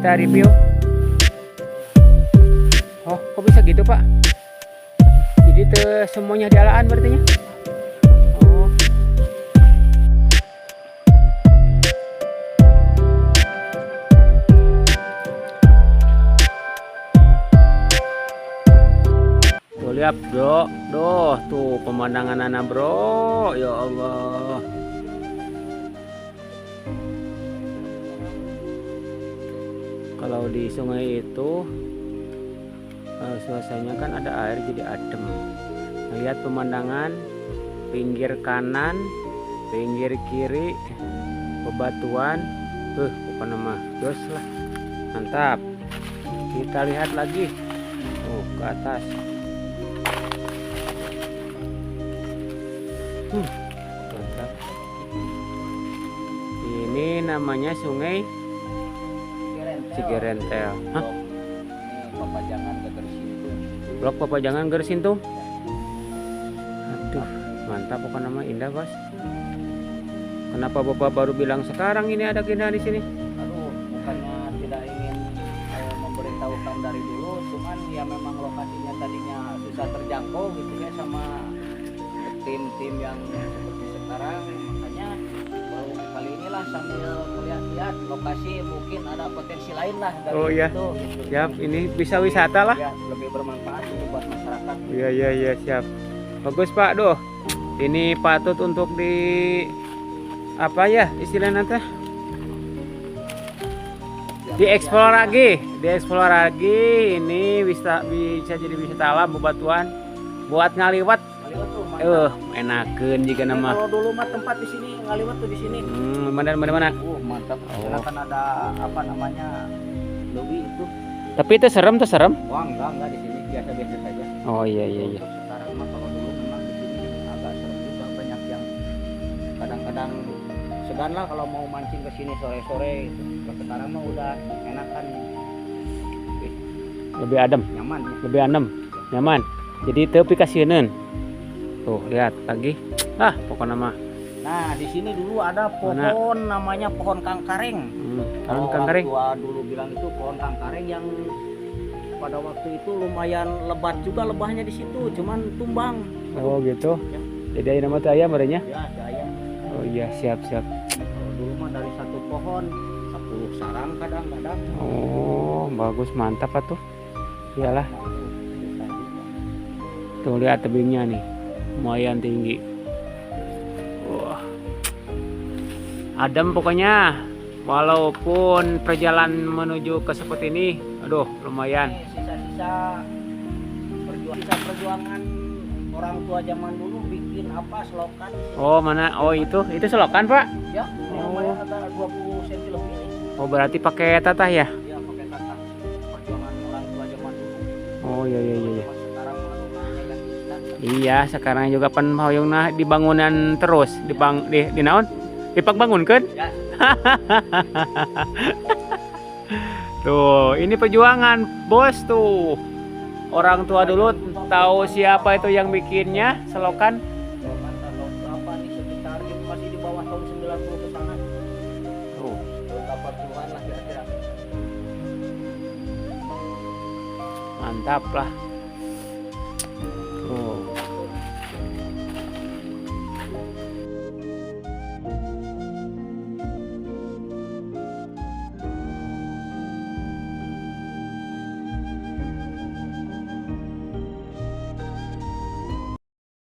kita review. Oh, kok bisa gitu Pak? Jadi semuanya dialaan berarti nya? Oh. Tuh lihat bro, tuh pemandangan anak bro, ya Allah. Kalau di sungai itu suasananya kan ada air jadi adem. Lihat pemandangan pinggir kanan, pinggir kiri, bebatuan. Bukan nama dos lah, mantap. Kita lihat lagi, ke atas. Mantap. Ini namanya Sungai Cigerentel. Hah? Papajangan Gegersintung. Blok Papajangan Gegersintung. Aduh, mantap, bukan nama indah, Bos. Kenapa Bapak baru bilang sekarang ini ada keindahan di sini? Aduh, bukannya tidak ingin memberitahukan dari dulu, cuman ya memang lokasinya tadinya susah terjangkau gitu ya sama tim-tim yang seperti sekarang, makanya baru kali inilah sambil melihat-lihat lokasi mungkin ada potensi lain lah dari itu. Gitu. Siap, ini bisa wisata lah. Ya, lebih bermanfaat untuk buat masyarakat. Iya, siap. Bagus Pak, ini patut untuk di apa ya istilahnya nanti? Dieksplor lagi, ini bisa jadi wisata alam bebatuan buat ngaliwat. Enakeun jika nama. Kalau dulu mah tempat di sini ngaliwat tuh di sini. Mana? Mantap. Karena kan ada apa namanya lobby itu. Tapi itu serem. Wah, enggak di sini biasa-biasa saja. Oh iya. Untuk sekarang mah kalau dulu memang di sini agak serem juga, banyak yang kadang-kadang segan lah kalau mau mancing ke sini sore-sore gitu. Kalau sekarang mah udah enakan. Lebih adem. Nyaman ya. Lebih adem. Nyaman. Jadi tepi kasieun. Tuh, lihat lagi. Pokoknya mah. Nah, di sini dulu ada pohon namanya pohon kangkareng. Pohon kangkareng. Tua dulu bilang itu pohon kangkareng yang pada waktu itu lumayan lebat juga lebahnya di situ, cuman tumbang. Oh gitu. Ya. Jadi ada nama tuh ayam berenya? Ya, ada ayam. Oh iya, siap. Kalau dulu mah dari satu pohon 10 sarang kadang-kadang. Oh, bagus, mantap atuh. Iyalah. Tuh lihat tebingnya nih. Lumayan tinggi. Wah. Adem pokoknya. Walaupun perjalanan menuju ke spot ini, aduh lumayan. Sisa-sisa perjuangan orang tua zaman dulu bikin apa selokan. Oh mana? Oh itu selokan Pak? Ya, lumayan ada 20 cm lebih. Oh berarti pakai tatah ya? Iya pakai tatah. Perjuangan orang tua zaman dulu. Oh iya. Sekarang Iya, sekarang juga pan hoyongna dibangunan terus, di naon? Dipagbangunkeun? Ya. Tuh, ini perjuangan, Bos tuh. Orang tua dulu tahu siapa itu yang bikinnya, selokan. Tahun berapa nih sekitar masih di bawah tahun 90 ke sana. Tuh, 80-an lah kira-kira. mantap lah.